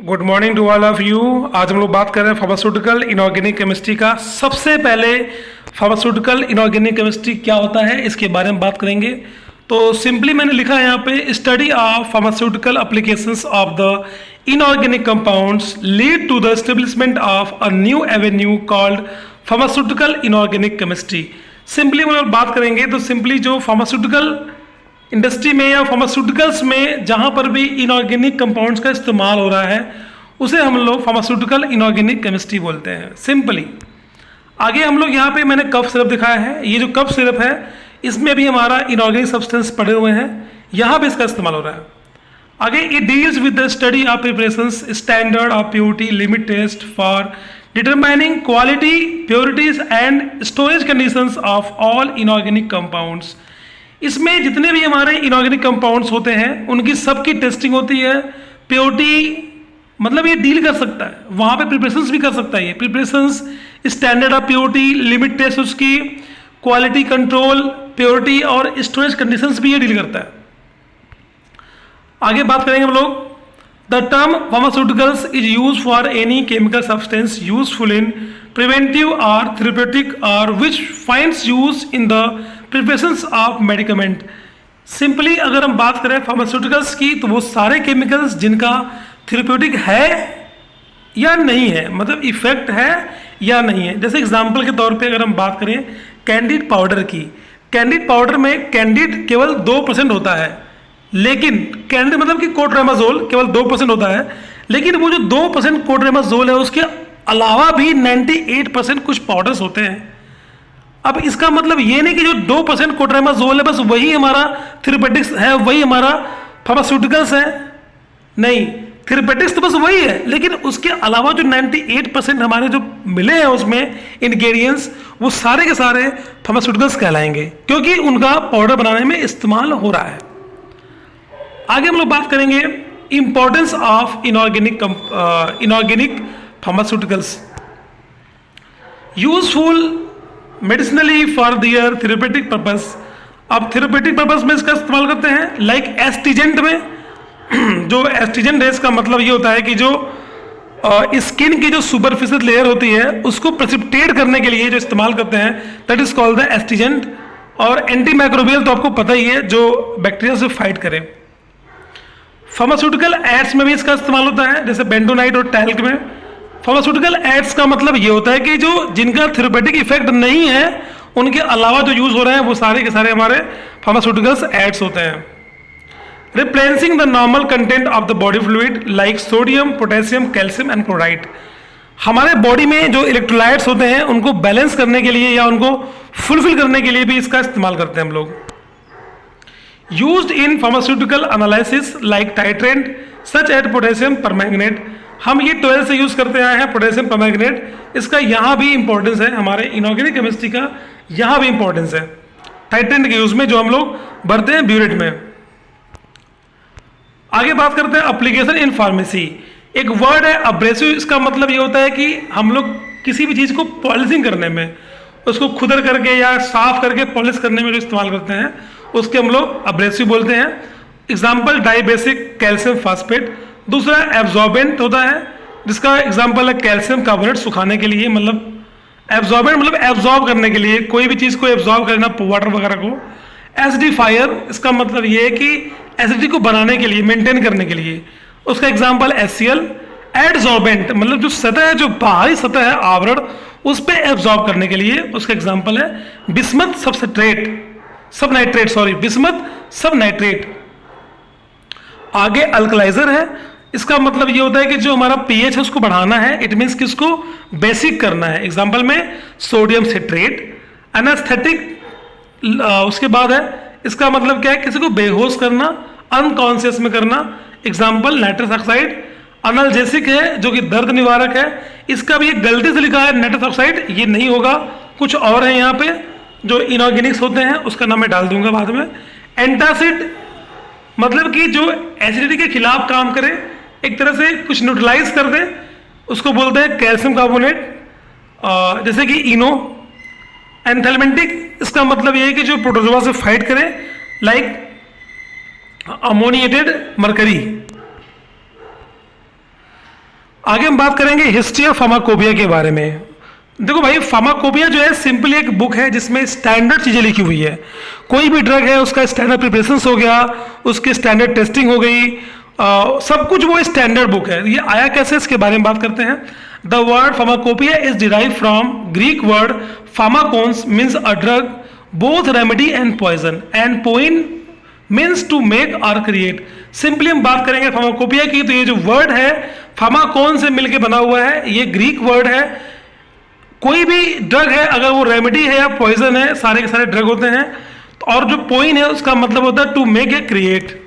Good morning to all of you. आज हम लोग बात कर रहे हैं फार्मास्यूटिकल इनऑर्गेनिक केमिस्ट्री का। सबसे पहले फार्मास्यूटिकल इनऑर्गेनिक केमिस्ट्री क्या होता है इसके बारे में बात करेंगे। तो सिंपली मैंने लिखा है यहाँ पे, study of pharmaceutical applications of the inorganic compounds lead to the establishment of a new avenue called pharmaceutical inorganic chemistry. Simply हम लोग बात करेंगे तो सिंपली जो फार्मास्यूटिकल इंडस्ट्री में या फार्मास्यूटिकल्स में जहाँ पर भी इनऑर्गेनिक कंपाउंड्स का इस्तेमाल हो रहा है उसे हम लोग फार्मास्यूटिकल इनऑर्गेनिक केमिस्ट्री बोलते हैं सिंपली। आगे हम लोग यहाँ पे मैंने कफ सिरप दिखाया है। ये जो कफ सिरप है इसमें भी हमारा इनऑर्गेनिक सब्सटेंस पड़े हुए हैं, यहाँ पे इसका इस्तेमाल हो रहा है। आगे it deals with the study of preparations standard of purity limit test for determining quality purities and storage conditions of all inorganic compounds. इसमें जितने भी हमारे इनऑर्गेनिक कंपाउंड्स होते हैं उनकी सबकी टेस्टिंग होती है। प्योरिटी मतलब ये डील कर सकता है, वहाँ पे प्रिपरेशंस भी कर सकता है। ये preparations, standard of purity, limit test उसकी, क्वालिटी कंट्रोल, प्योरिटी और स्टोरेज कंडीशंस भी ये डील करता है। आगे बात करेंगे हम लोग। The term pharmaceuticals is use for any chemical substance useful in preventive और थेरेप्यूटिक और which finds use in the preparations of medicament. Simply अगर हम बात करें फार्मास्यूटिकल्स की तो वो सारे केमिकल्स जिनका थेरेप्यूटिक है या नहीं है, मतलब इफेक्ट है या नहीं है। जैसे एग्जांपल के तौर पे अगर हम बात करें कैंडिड पाउडर की, कैंडिड पाउडर में कैंडिड केवल 2% होता है, लेकिन कैंडिड मतलब कि कोट्रामाजोल केवल 2% होता है, लेकिन वो जो 2% कोट्रामाजोल है उसके अलावा भी 98% कुछ पाउडर्स होते हैं। अब इसका मतलब ये नहीं कि जो 2% कोट्रामाजोल है बस वही हमारा थेरेपेटिक्स है, वही हमारा फार्मास्यूटिकल्स है। नहीं, थेरेपेटिक्स तो बस वही है, लेकिन उसके अलावा जो 98% हमारे जो मिले हैं उसमें इंग्रेडिएंट्स, वो सारे के सारे फार्मास्यूटिकल्स कहलाएंगे क्योंकि उनका पाउडर बनाने में इस्तेमाल हो रहा है। आगे हम लोग बात करेंगे importance of inorganic pharmaceuticals useful medicinally for their therapeutic purpose. अब थेरेपेटिक पर्पस में इसका इस्तेमाल करते हैं लाइक एस्टिजेंट में। जो एस्टिजेंट है इसका मतलब ये होता है कि जो स्किन की जो सुपरफिशियल लेयर होती है उसको प्रेसिपिटेट करने के लिए जो इस्तेमाल करते हैं दैट इज कॉल्ड द एस्टिजेंट। और एंटी माइक्रोबियल तो आपको पता ही है, जो बैक्टीरिया से फाइट करे। फार्मास्यूटिकल एड्स में भी इसका इस्तेमाल होता है, जैसे बेंटोनाइट और टैल्क में। फार्मास्यूटिकल एड्स का मतलब ये होता है कि जो जिनका थेरेपेटिक इफेक्ट नहीं है उनके अलावा जो यूज हो रहे हैं वो सारे के सारे हमारे फार्मास्यूटिकल्स एड्स होते हैं। Replacing the normal content of the body fluid like sodium, potassium, calcium and chloride. हमारे बॉडी में जो इलेक्ट्रोलाइट्स होते हैं उनको बैलेंस करने के लिए या उनको फुलफिल करने के लिए भी इसका इस्तेमाल करते हैं हम लोग। Used in pharmaceutical analysis like titrant such at potassium permanganate. हम ये 12 से यूज करते आए हैं पोटेशियम परमैंगनेट। इसका यहाँ भी इंपॉर्टेंस है, हमारे इनऑर्गेनिक केमिस्ट्री का यहाँ भी इंपॉर्टेंस है टाइट्रेंट के यूज में जो हम लोग भरते हैं ब्यूरेट में। आगे बात करते हैं एप्लीकेशन इन फार्मेसी। एक वर्ड है अब्रेसिव, इसका मतलब ये होता है कि हम लोग किसी भी चीज़ को पॉलिशिंग करने में, उसको खुदर करके या साफ करके पॉलिश करने में जो इस्तेमाल करते हैं उसके हम लोग अब्रेसिव बोलते हैं। Example dibasic calcium phosphate. दूसरा एब्जॉर्बेंट होता है जिसका एग्जाम्पल है कैल्शियम कार्बोनेट, सुखाने के लिए, मतलब एब्जॉर्बेंट मतलब एब्जॉर्ब करने के लिए, कोई भी चीज़ को एब्जॉर्ब करना, वाटर वगैरह को। एसिडिफायर, इसका मतलब ये है कि एसिडिटी को बनाने के लिए, मेंटेन करने के लिए, उसका एग्जाम्पल HCl। एडजॉर्बेंट मतलब जो सतह है, जो बाहरी सतह है आवरण, उस पर एब्जॉर्ब करने के लिए, उसका एग्जाम्पल है बिस्मथ सब नाइट्रेट, बिस्मथ सब नाइट्रेट। आगे अल्कलाइजर है, इसका मतलब ये होता है कि जो हमारा pH है उसको बढ़ाना है, इट मीन्स कि उसको बेसिक करना है। एग्जाम्पल में सोडियम सिट्रेट। एनेस्थेटिक उसके बाद है, इसका मतलब क्या है, किसी को बेहोश करना, अनकॉन्शियस में करना। Example nitrous oxide. अनल्जेसिक है जो कि दर्द निवारक है, इसका भी एक गलती से लिखा है नाइट्रस ऑक्साइड, ये नहीं होगा, कुछ और है यहाँ पे जो इनऑर्गेनिक्स होते हैं, उसका नाम मैं डाल दूंगा बाद में। एंटासिड मतलब कि जो एसिडिटी के खिलाफ काम करे, एक तरह से कुछ न्यूट्रलाइज कर दे, उसको बोलते हैं कैल्शियम कार्बोनेट, जैसे कि इनो। एंथेल्मेंटिक, इसका मतलब ये है कि जो प्रोटोजोआ से फाइट करे, लाइक अमोनिएटेड मरकरी। आगे हम बात करेंगे हिस्ट्री ऑफ फार्माकोपिया के बारे में। देखो भाई, फार्माकोपिया जो है सिंपली एक बुक है जिसमें स्टैंडर्ड चीज़ें लिखी हुई है। कोई भी ड्रग है उसका स्टैंडर्ड प्रिपरेशंस हो गया, उसकी स्टैंडर्ड टेस्टिंग हो गई, सब कुछ वो स्टैंडर्ड बुक है। ये आया कैसे, इसके बारे में बात करते हैं। The word pharmacopoeia is derive from Greek word pharmakons means a drug, both remedy and poison, and poiein means to make और क्रिएट। सिंपली हम बात करेंगे फार्माकोपिया की, तो ये जो वर्ड है फार्माकोन से मिलकर बना हुआ है, ये ग्रीक वर्ड है। कोई भी ड्रग है, अगर वो रेमेडी है या पॉइजन है, सारे के सारे ड्रग होते हैं। और जो पोइन है उसका मतलब होता है to make a create.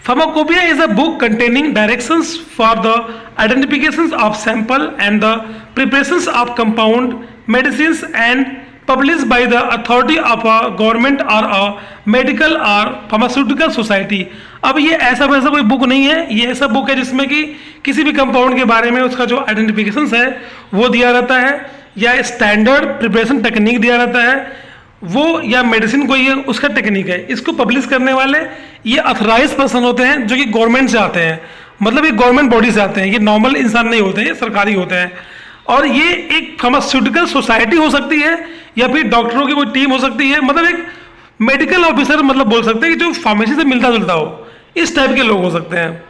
Pharmacopoeia is a book containing directions for the identifications of sample and the preparations of compound medicines and published by the authority of a government or a medical or pharmaceutical society। अब ये ऐसा वैसा कोई book नहीं है, ये ऐसा book है जिसमें कि किसी भी कंपाउंड के बारे में उसका जो आइडेंटिफिकेशंस है वो दिया रहता है, या स्टैंडर्ड प्रिपरेशन टेक्निक दिया रहता है वो, या मेडिसिन कोई है उसका टेक्निक है। इसको पब्लिश करने वाले ये अथराइज पर्सन होते हैं जो कि गवर्नमेंट से आते हैं, मतलब ये गवर्नमेंट बॉडी से आते हैं, ये नॉर्मल इंसान नहीं होते हैं, ये सरकारी होते हैं। और ये एक फार्मास्यूटिकल सोसाइटी हो सकती है या फिर डॉक्टरों की कोई टीम हो सकती है, मतलब एक मेडिकल ऑफिसर मतलब बोल सकते हैं कि जो फार्मेसी से मिलता जुलता हो, इस टाइप के लोग हो सकते हैं।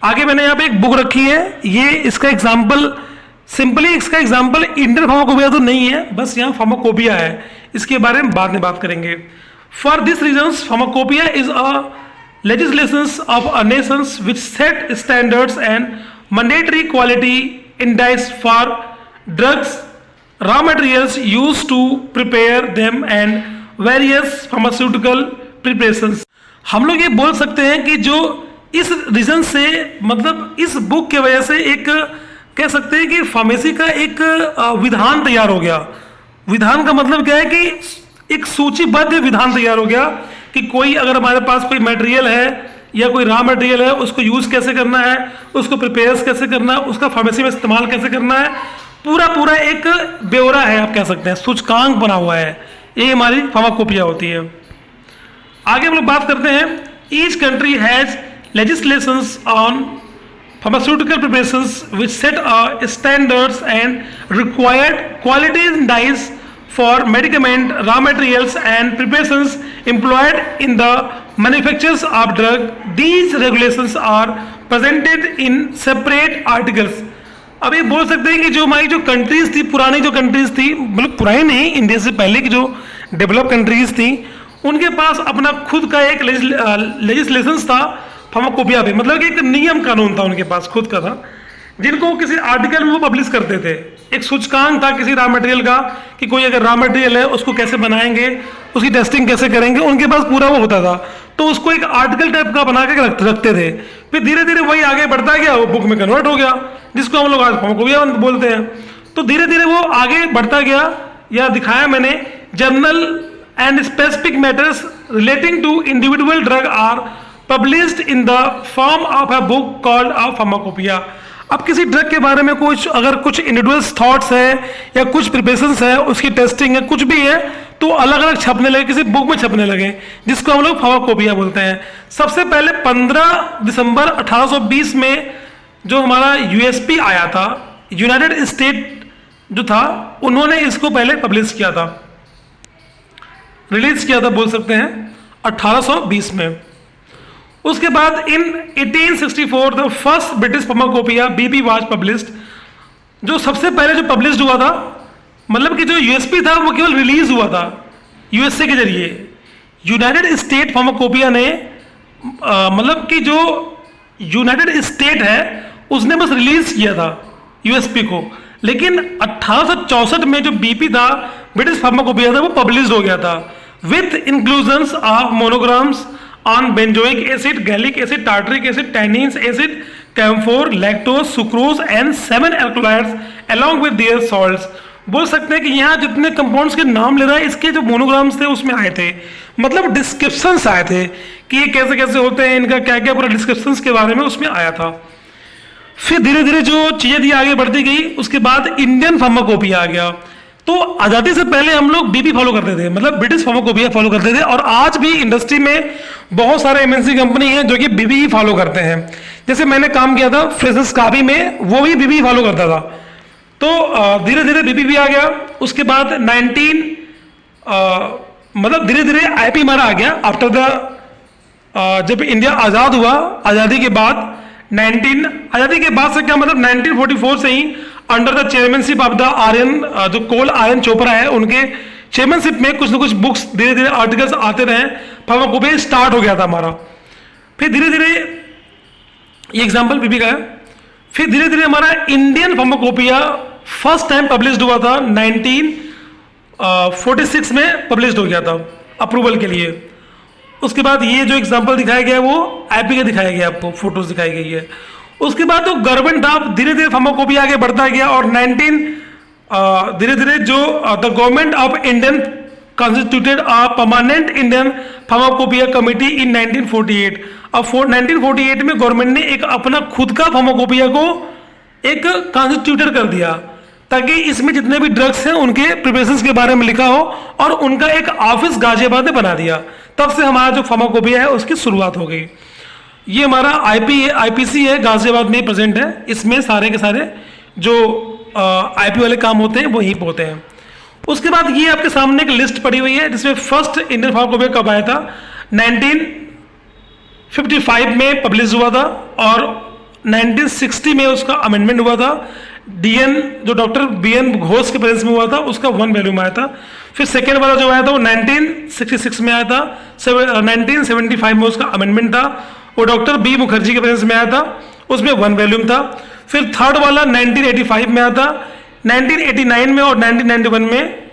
आगे मैंने यहाँ पे एक बुक रखी है, ये इसका एग्जाम्पल, सिंपली इसका एग्जाम्पल इंडियन फार्माकोपिया तो नहीं है, बस यहाँ फार्माकोपिया है, इसके बारे में बाद में बात करेंगे। For this reasons pharmacopoeia is a legislations of a nations which set standards and mandatory quality index for drugs, raw materials used to prepare them and various pharmaceutical preparations. हम लोग ये बोल सकते हैं कि जो इस रीजन से, मतलब इस बुक की वजह से एक कह सकते हैं कि फार्मेसी का एक विधान तैयार हो गया। विधान का मतलब क्या है कि एक सूचीबद्ध विधान तैयार हो गया कि कोई अगर हमारे पास कोई मटेरियल है या कोई रॉ मटेरियल है, उसको यूज कैसे करना है, उसको प्रिपेयर कैसे करना है, उसका फार्मेसी में इस्तेमाल कैसे करना है, पूरा एक ब्यौरा है, आप कह सकते हैं सूचकांक बना हुआ है। ये हमारी फार्माकोपिया होती है। आगे हम लोग बात करते हैं, each country has legislations on pharmaceutical preparations which set standards and required quality indices for medicament, raw materials and preparations employed in the manufactures of drug. These regulations are presented in separate articles। अब ये बोल सकते हैं कि जो हमारी जो countries थी, पुरानी जो कंट्रीज थी, मतलब पुरानी नहीं, इंडिया से पहले की जो डेवलप कंट्रीज थी, उनके पास अपना खुद का एक लेजिस्लेशंस था फार्माकोपिया पे, मतलब कि एक नियम कानून था उनके पास खुद का था, जिनको किसी आर्टिकल में वो पब्लिश करते थे। एक सूचकांक था किसी रॉ मटेरियल का कि कोई अगर रॉ मटेरियल है उसको कैसे बनाएंगे, उसकी टेस्टिंग कैसे करेंगे, उनके पास पूरा वो होता था। तो उसको एक आर्टिकल टाइप का बना के रखते थे। फिर धीरे धीरे वही आगे बढ़ता गया, वो बुक में कन्वर्ट हो गया, जिसको हम लोग आज फार्माकोपिया बोलते हैं। तो धीरे धीरे वो आगे बढ़ता गया, या दिखाया मैंने, journal and specific matters relating to individual drug are published in the form of a book called a pharmacopoeia. अब किसी ड्रग के बारे में कुछ अगर कुछ इंडिविजुअल थॉट्स है या कुछ प्रिपरेशंस है, उसकी टेस्टिंग है, कुछ भी है, तो अलग अलग छपने लगे, किसी बुक में छपने लगे, जिसको हम लोग फार्माकोपिया बोलते हैं। सबसे पहले 15 दिसंबर 1820 में जो हमारा यूएसपी आया था, यूनाइटेड स्टेट जो था, उन्होंने इसको पहले पब्लिश किया था, रिलीज किया था बोल सकते हैं 1820 में। उसके बाद इन 1864 the first British pharmacopoeia BP was published. जो सबसे पहले जो पब्लिश्ड हुआ था, मतलब कि जो यूएसपी था वो केवल रिलीज हुआ था यूएसए के जरिए। यूनाइटेड स्टेट फार्माकोपिया ने मतलब कि जो यूनाइटेड स्टेट है उसने बस रिलीज किया था यूएसपी को, लेकिन 1864 में जो बीपी था, ब्रिटिश फार्माकोपिया था, वो पब्लिश्ड हो गया था with inclusions of monograms on benzoic acid, gallic acid, tartaric acid, tannins acid, camphor, lactose, sucrose and 7 alkaloids along with their salts। बोल सकते हैं कि यहाँ जितने कंपाउंड्स के नाम ले रहा है, इसके जो मोनोग्राम्स थे उसमें आए थे, मतलब डिस्क्रिप्शंस आए थे कि ये कैसे कैसे होते हैं, इनका क्या क्या, पूरा डिस्क्रिप्शंस के बारे में उसमें आया था। फिर धीरे धीरे जो चीजें थी आगे बढ़ती गई, उसके बाद इंडियन फार्माकोपिया आ गया। तो आज़ादी से पहले हम लोग बीपी फॉलो करते थे, मतलब ब्रिटिश फार्माकोपिया फॉलो करते थे, और आज भी इंडस्ट्री में बहुत सारे एमएनसी कंपनी हैं जो कि बीपी ही फॉलो करते हैं। जैसे मैंने काम किया था फ्रेंसिस काबी में, वो भी बीबी फॉलो करता था। तो धीरे धीरे बीबी आ गया। उसके बाद मतलब धीरे धीरे आईपी हमारा आ गया आफ्टर द जब इंडिया आज़ाद हुआ। आज़ादी के बाद आज़ादी के बाद से क्या मतलब 1944 से ही under the chairmanship of the R N जो कोल आर्यन चोपड़ा है, उनके चेयरमैनशिप में कुछ ना कुछ बुक्स धीरे धीरे आर्टिकल्स आते रहे, फार्माकोपिया स्टार्ट हो गया था हमारा। फिर धीरे धीरे ये एग्जाम्पल बीबी का है। फिर धीरे धीरे हमारा Indian pharmacopoeia first time published हुआ था 1946 में पब्लिश्ड हो गया था अप्रूवल के लिए। उसके बाद ये जो एग्जाम्पल दिखाया गया है वो आईपी का दिखाया गया, आपको फोटोज दिखाई गई है। उसके बाद तो गवर्नमेंट था, धीरे धीरे फार्माकोपिया आगे बढ़ता गया और धीरे धीरे जो the government of Indian constituted a permanent Indian pharmacopoeia committee in 1948। अब 1948 में गवर्नमेंट ने एक अपना खुद का फार्माकोपिया को एक कॉन्स्टिट्यूटेड कर दिया, ताकि इसमें जितने भी ड्रग्स हैं उनके प्रिपरेशंस के बारे में लिखा हो, और उनका एक ऑफिस गाजियाबाद में बना दिया। तब से हमारा जो फार्माकोपिया है उसकी शुरुआत हो गई। ये हमारा आईपीसी है, गाजियाबाद में प्रेजेंट है। इसमें सारे के सारे जो आईपी वाले काम होते हैं वो यहीं पे होते हैं। उसके बाद ये आपके सामने एक लिस्ट पड़ी हुई है जिसमें फर्स्ट इंडियन फार्माकोपिया कब आया था, 1955 में पब्लिश हुआ था, और 1960 में उसका अमेंडमेंट हुआ था। जो डॉक्टर बीएन घोष के प्रेजेंस में हुआ था, उसका 1 वॉल्यूम आया था। फिर सेकेंड वाला जो आया था वो 1966 में आया था। 1975 में उसका अमेंडमेंट था, वो डॉक्टर बी मुखर्जी के प्रेजेंस में आया था, उसमें 1 वॉल्यूम था। फिर थर्ड वाला 1985 में आया था। 1989 में और 1991 में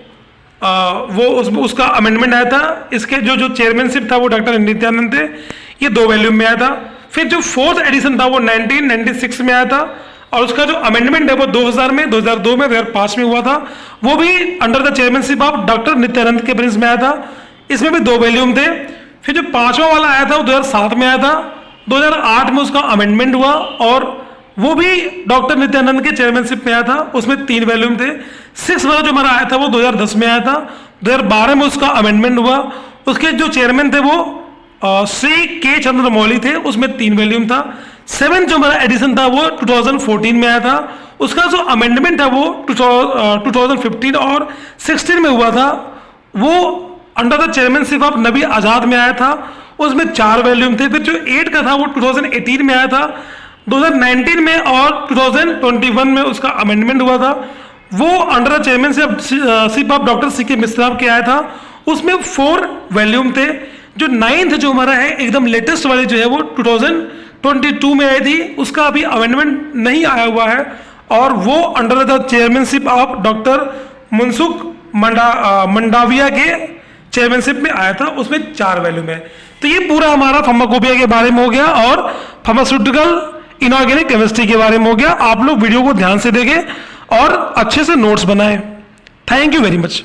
उसका अमेंडमेंट आया था। इसके जो चेयरमैनशिप था वो डॉक्टर नित्यानंद थे, ये 2 वॉल्यूम में आया था। फिर जो 4th एडिशन था वो 1996 में आया था, और उसका जो अमेंडमेंट है वो 2000 में, 2002 में, 2005 में हुआ था। वो भी under the chairmanship of doctor Nityanand के प्रेजेंस में आया था। इसमें भी 2 वॉल्यूम थे। फिर जो 5वां वाला आया था वो 2007 में आया था। 2008 में उसका अमेंडमेंट हुआ, और वो भी डॉक्टर नित्यानंद के चेयरमैनशिप में आया था, उसमें 3 वॉल्यूम थे। 6 वाला जो हमारा आया था वो 2010 में आया था। 2012 में उसका अमेंडमेंट हुआ। उसके जो चेयरमैन थे वो श्री के चंद्रमौली थे, उसमें 3 वॉल्यूम था। 7 जो हमारा एडिशन था वो 2014 में आया था। उसका जो अमेंडमेंट था वो 2015 और 16 में हुआ था। वो under the chairmanship of Nabi Azad में आया था, उसमें 4 वॉल्यूम थे। फिर जो 8 का था वो 2018 में आया था। 2019 में और 2021 में उसका अमेंडमेंट हुआ था। वो under the chairmanship of doctor C K Mishra के आया था, उसमें 4 वॉल्यूम थे। जो 9th जो हमारा है एकदम लेटेस्ट वाली जो है वो 2022 में आई थी, उसका अभी अमेंडमेंट नहीं आया हुआ है, और वो under the chairmanship of doctor Mansukh Mandaviya के चेयरमैनशिप में आया था, उसमें 4 वॉल्यूम है। तो ये पूरा हमारा फार्माकोपिया के बारे में हो गया, और फार्मास्यूटिकल इनऑर्गेनिक केमिस्ट्री के बारे में हो गया। आप लोग वीडियो को ध्यान से देखें और अच्छे से नोट्स बनाएं। Thank you very much.